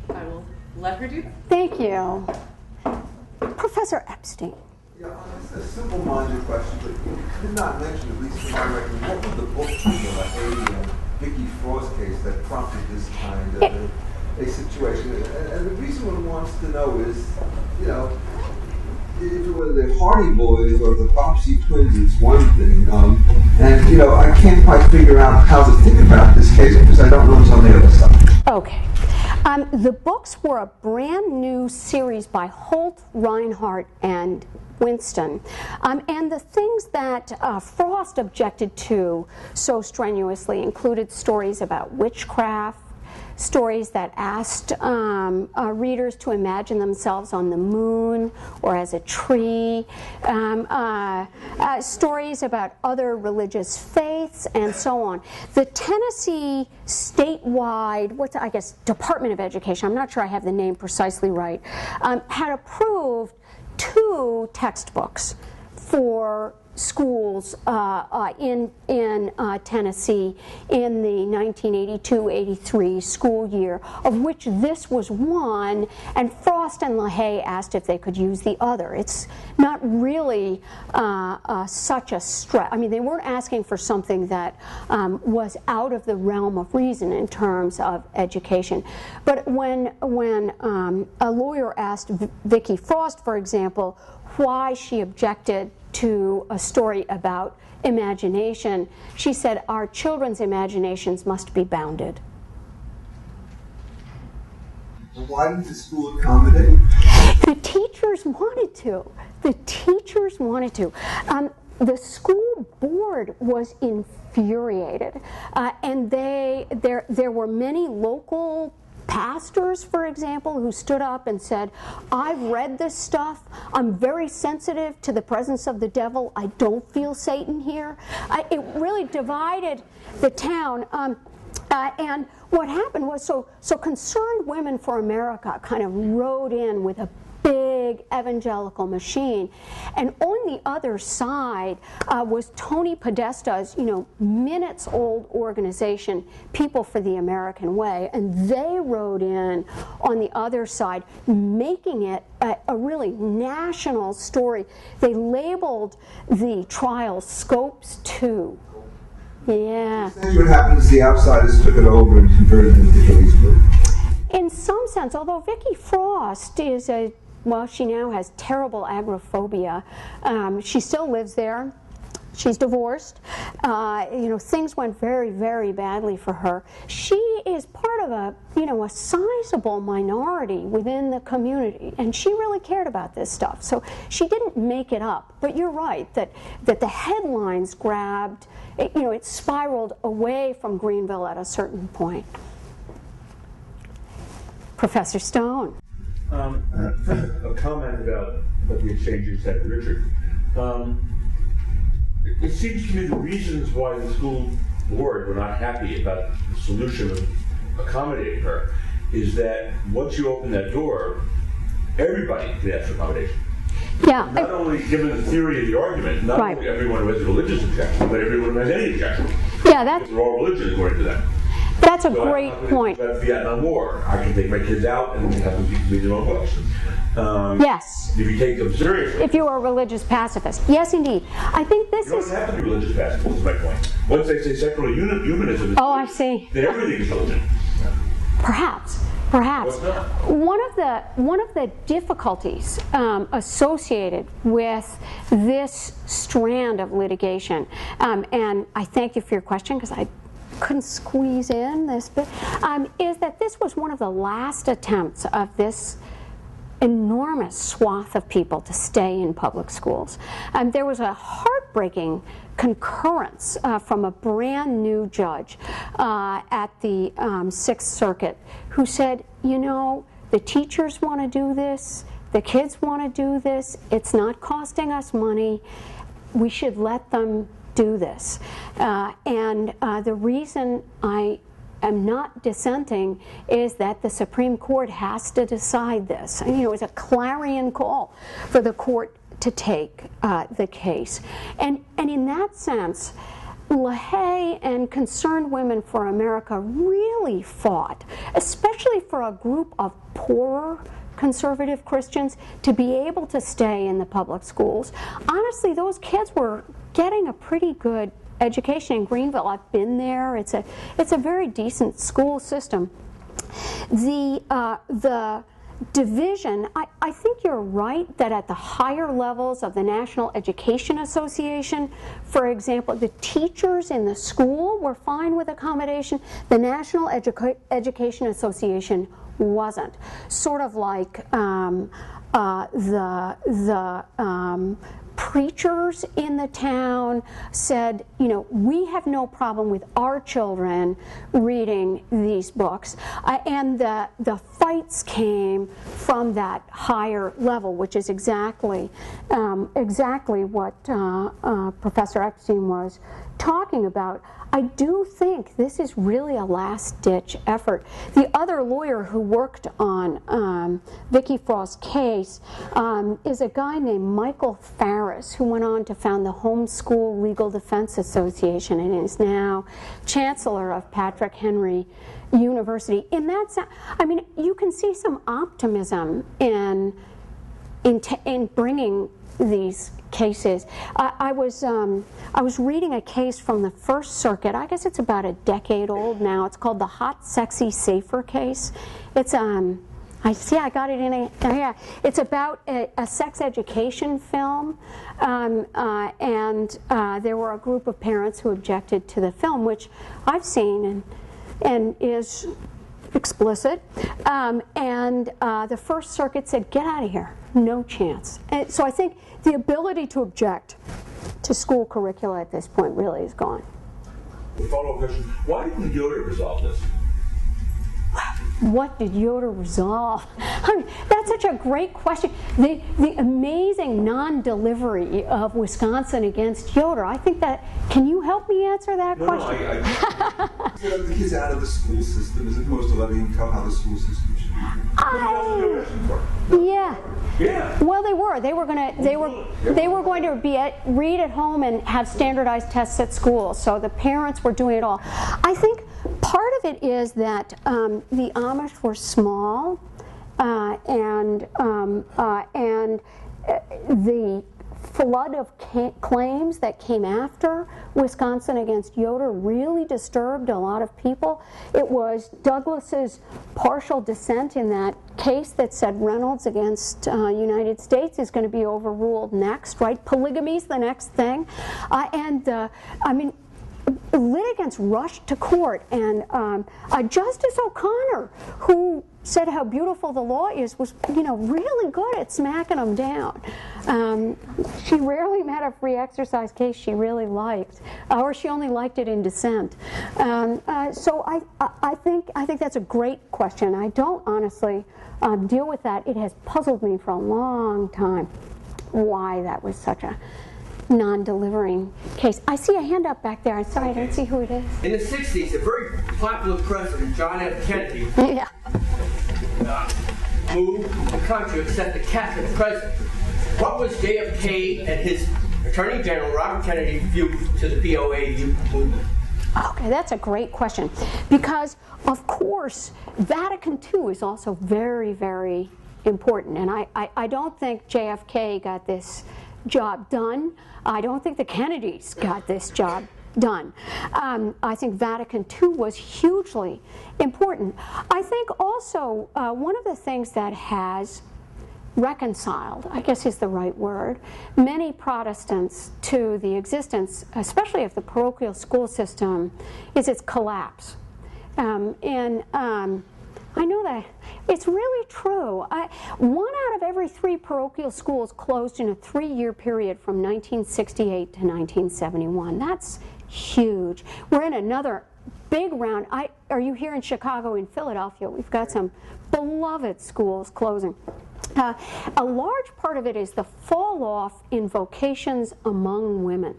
I will let her do that. Thank you. Professor Epstein. Yeah, it's a simple-minded question, but you did not mention, at least in my record, what was the book title, like a Vicki Frost case that prompted this kind of a situation? And the reason one wants to know is, you know, if it were the Hardy Boys or the Bobbsey Twins, it's one thing. And, you know, I can't quite figure out how to think about this case because I don't know what's on the other side. Okay. The books were a brand new series by Holt, Reinhardt, and Winston. And the things that Frost objected to so strenuously included stories about witchcraft, stories that asked readers to imagine themselves on the moon or as a tree, stories about other religious faiths, and so on. The Tennessee statewide, Department of Education, I'm not sure I have the name precisely right, had approved 2 textbooks for schools in Tennessee in the 1982-83 school year, of which this was one, and Frost and LaHaye asked if they could use the other. It's not really such a stretch. I mean, they weren't asking for something that was out of the realm of reason in terms of education. But when a lawyer asked Vicki Frost, for example, why she objected to a story about imagination, she said, our children's imaginations must be bounded. Why didn't the school accommodate? The teachers wanted to. The teachers wanted to. The school board was infuriated, and there were many local pastors, for example, who stood up and said, I've read this stuff. I'm very sensitive to the presence of the devil. I don't feel Satan here. It really divided the town. And what happened was, so Concerned Women for America kind of rode in with a big evangelical machine, and on the other side was Tony Podesta's, minutes-old organization, People for the American Way, and they rode in on the other side, making it a really national story. They labeled the trial Scopes 2. Yeah. What happened is the outsiders took it over and converted it into Gettysburg. In some sense, although Vicki Frost is a well, she now has terrible agoraphobia. She still lives there. She's divorced. Things went very, very badly for her. She is part of a sizable minority within the community, and she really cared about this stuff. So she didn't make it up. But you're right that the headlines grabbed. It spiraled away from Greenville at a certain point. Professor Stone. A comment about the exchange you said, Richard. It seems to me the reasons why the school board were not happy about the solution of accommodating her is that once you open that door, everybody can ask for accommodation. Yeah. Not only given the theory of the argument, not only everyone who has a religious objection, but everyone who has any objection. Yeah, that's. They're all religion according to them. That's a great point. About the Vietnam War, I can take my kids out and have them read their own books. Yes. If you take them seriously. If you are a religious pacifist. Yes, indeed. I think this You don't have to be religious pacifist, is my point. Once they say secular humanism is I see. then everything is religion. Perhaps. One of the difficulties associated with this strand of litigation, and I thank you for your question because I couldn't squeeze in this bit, is that this was one of the last attempts of this enormous swath of people to stay in public schools. There was a heartbreaking concurrence from a brand new judge at the Sixth Circuit who said, the teachers want to do this, the kids want to do this, it's not costing us money, we should let them do this. And the reason I am not dissenting is that the Supreme Court has to decide this. It's a clarion call for the court to take the case. And in that sense, LaHaye and Concerned Women for America really fought, especially for a group of poorer conservative Christians, to be able to stay in the public schools. Honestly, those kids were getting a pretty good education in Greenville. I've been there. It's a very decent school system. The division, I think you're right that at the higher levels of the National Education Association, for example, the teachers in the school were fine with accommodation. The National Education Association wasn't. Sort of like the preachers in the town said, we have no problem with our children reading these books. And the fights came from that higher level, which is exactly what Professor Epstein was talking about. I do think this is really a last-ditch effort. The other lawyer who worked on Vicki Frost's case is a guy named Michael Ferris, who went on to found the Homeschool Legal Defense Association and is now chancellor of Patrick Henry University. In that sense, you can see some optimism in bringing these cases. I was reading a case from the First Circuit. I guess it's about a decade old now. It's called the Hot, Sexy, Safer case. It's I got it in a, yeah. It's about a sex education film, and there were a group of parents who objected to the film, which I've seen and is explicit. And the First Circuit said, get out of here, no chance. And so I think the ability to object to school curricula at this point really is gone. A follow-up question, why didn't Yoder resolve this? What did Yoder resolve? That's such a great question. The amazing non-delivery of Wisconsin against Yoder. I think that, can you help me answer that question? Get the kids out of the school system as opposed to letting them tell how the school system should be. Yeah. Well, they were. They were going to read at home and have standardized tests at school. So the parents were doing it all. I think part of it is that the Amish were small, and the flood of claims that came after Wisconsin against Yoder really disturbed a lot of people. It was Douglas's partial dissent in that case that said Reynolds against United States is going to be overruled next, right? Polygamy's the next thing. I mean, litigants rushed to court, and Justice O'Connor, who said how beautiful the law is, was, you know, really good at smacking them down. She rarely met a free exercise case she really liked, or she only liked it in dissent. So I think that's a great question. I don't honestly deal with that. It has puzzled me for a long time why that was such a non-delivering case. I see a hand up back there. I'm sorry, I don't see who it is. In the 60s, a very popular president, John F. Kennedy, Yeah. moved the country to accept the Catholic president. What was JFK and his Attorney General, Robert Kennedy's view to the POA movement? Okay, that's a great question. Because, of course, Vatican II is also very, very important. And I don't think JFK got this job done. I don't think the Kennedys got this job done. I think Vatican II was hugely important. I think also one of the things that has reconciled, I guess is the right word, many Protestants to the existence, especially of the parochial school system, is its collapse. I know that it's really true. 1 out of every 3 parochial schools closed in a 3-year period from 1968 to 1971. That's huge. We're in another big round. Are you here in Chicago, in Philadelphia? We've got some beloved schools closing. A large part of it is the fall off in vocations among women.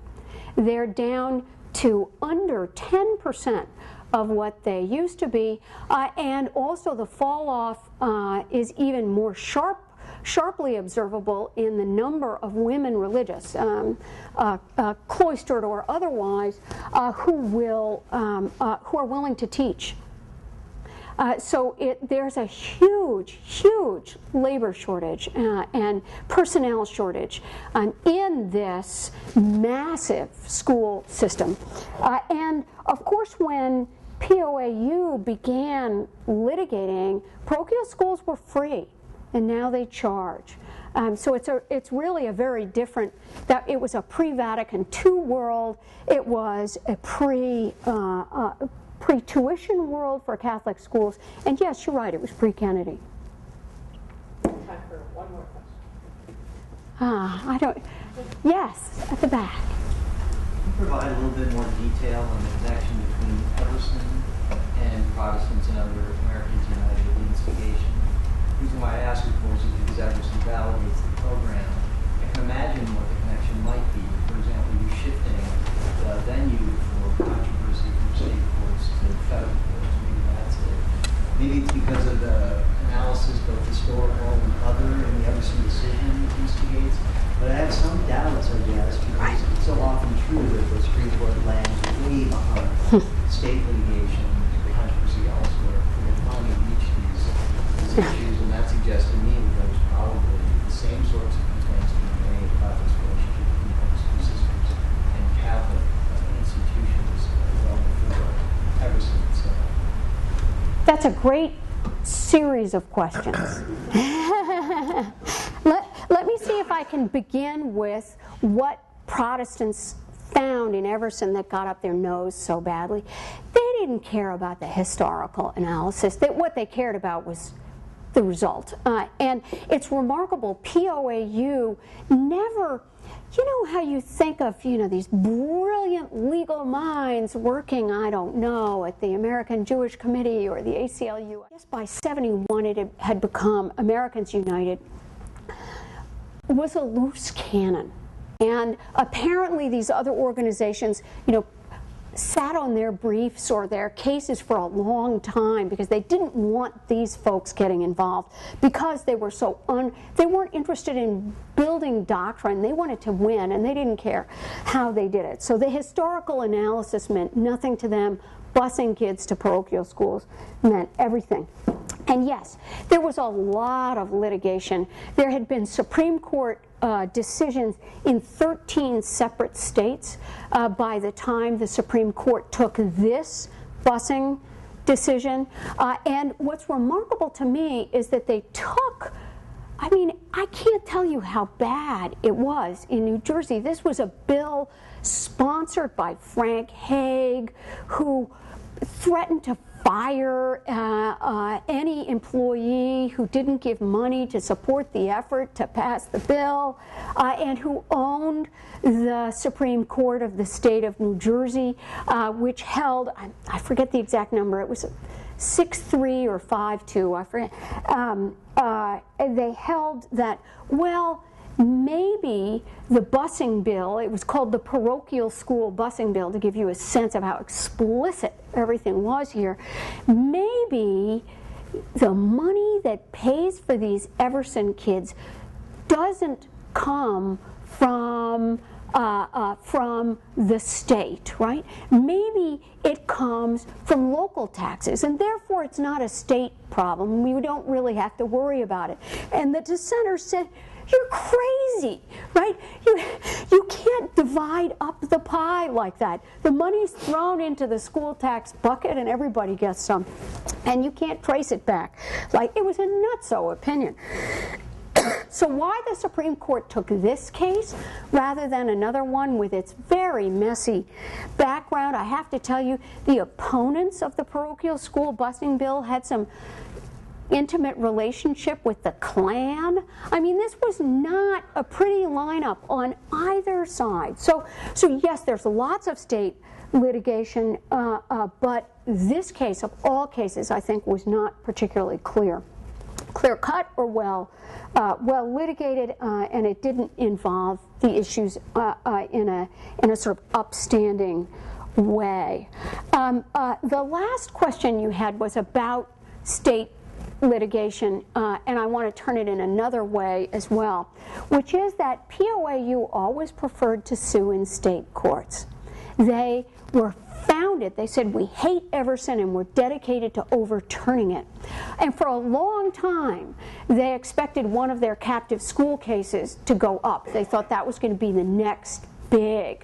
They're down to under 10% of what they used to be, and also the fall off is even more sharply observable in the number of women religious, cloistered or otherwise, who are willing to teach. So there's a huge, huge labor shortage and personnel shortage in this massive school system. And of course, when POAU began litigating, parochial schools were free, and now they charge. So it's really a very different, that it was a pre-Vatican II world, it was a pre-tuition world for Catholic schools, and yes, you're right, it was pre-Kennedy. Time for one more question. Yes, at the back. Can you provide a little bit more detail on the connection between Everson and Protestants and other Americans United at the instigation? The reason why I ask, of course, is because Everson validates the program. I can imagine what the connection might be. For example, you shifting the venue for controversy from state courts to federal courts. Maybe that's it. Maybe it's because of the analysis, both historical and other, in the Everson decision that instigates. But I have some doubts, I guess, because it's so often true that the Supreme Court lands way behind state litigation, controversy elsewhere, for the time to reach these issues, and that suggests to me that there's probably the same sorts of complaints being made about this relationship between those two systems and Catholic institutions well before Everson itself. That's a great series of questions. Let me see if I can begin with what Protestants found in Everson that got up their nose so badly. They didn't care about the historical analysis. What they cared about was the result. And it's remarkable, POAU never, you know how you think of, these brilliant legal minds working, I don't know, at the American Jewish Committee or the ACLU. I guess by 71 it had become Americans United. Was a loose cannon. And apparently these other organizations, sat on their briefs or their cases for a long time because they didn't want these folks getting involved because they were they weren't interested in building doctrine. They wanted to win, and they didn't care how they did it. So the historical analysis meant nothing to them. Busing kids to parochial schools meant everything. And yes, there was a lot of litigation. There had been Supreme Court decisions in 13 separate states by the time the Supreme Court took this busing decision. And what's remarkable to me is that they took, I mean, I can't tell you how bad it was in New Jersey. This was a bill sponsored by Frank Hague, who threatened to fire any employee who didn't give money to support the effort to pass the bill, and who owned the Supreme Court of the state of New Jersey, which held, I forget the exact number, it was 6-3 or 5-2, I forget. They held that, well, maybe the busing bill, it was called the parochial school busing bill to give you a sense of how explicit everything was here, maybe the money that pays for these Everson kids doesn't come from the state, right? Maybe it comes from local taxes, and therefore it's not a state problem. We don't really have to worry about it. And the dissenters said, you're crazy, right? You can't divide up the pie like that. The money's thrown into the school tax bucket and everybody gets some. And you can't trace it back. Like, it was a nutso opinion. So why the Supreme Court took this case rather than another one with its very messy background, I have to tell you, the opponents of the parochial school busing bill had some intimate relationship with the Klan. I mean, this was not a pretty lineup on either side. So yes, there's lots of state litigation, but this case, of all cases, I think was not particularly clear-cut or well litigated, and it didn't involve the issues in a sort of upstanding way. The last question you had was about state litigation, and I want to turn it in another way as well, which is that POAU always preferred to sue in state courts. They were founded, they said, we hate Everson and we're dedicated to overturning it. And for a long time, they expected one of their captive school cases to go up. They thought that was going to be the next big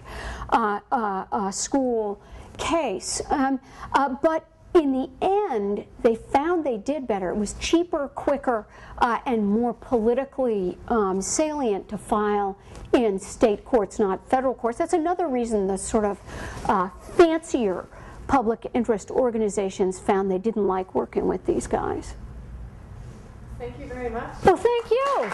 school case. But in the end, they found they did better. It was cheaper, quicker, and more politically salient to file in state courts, not federal courts. That's another reason the sort of fancier public interest organizations found they didn't like working with these guys. Thank you very much. Well, thank you.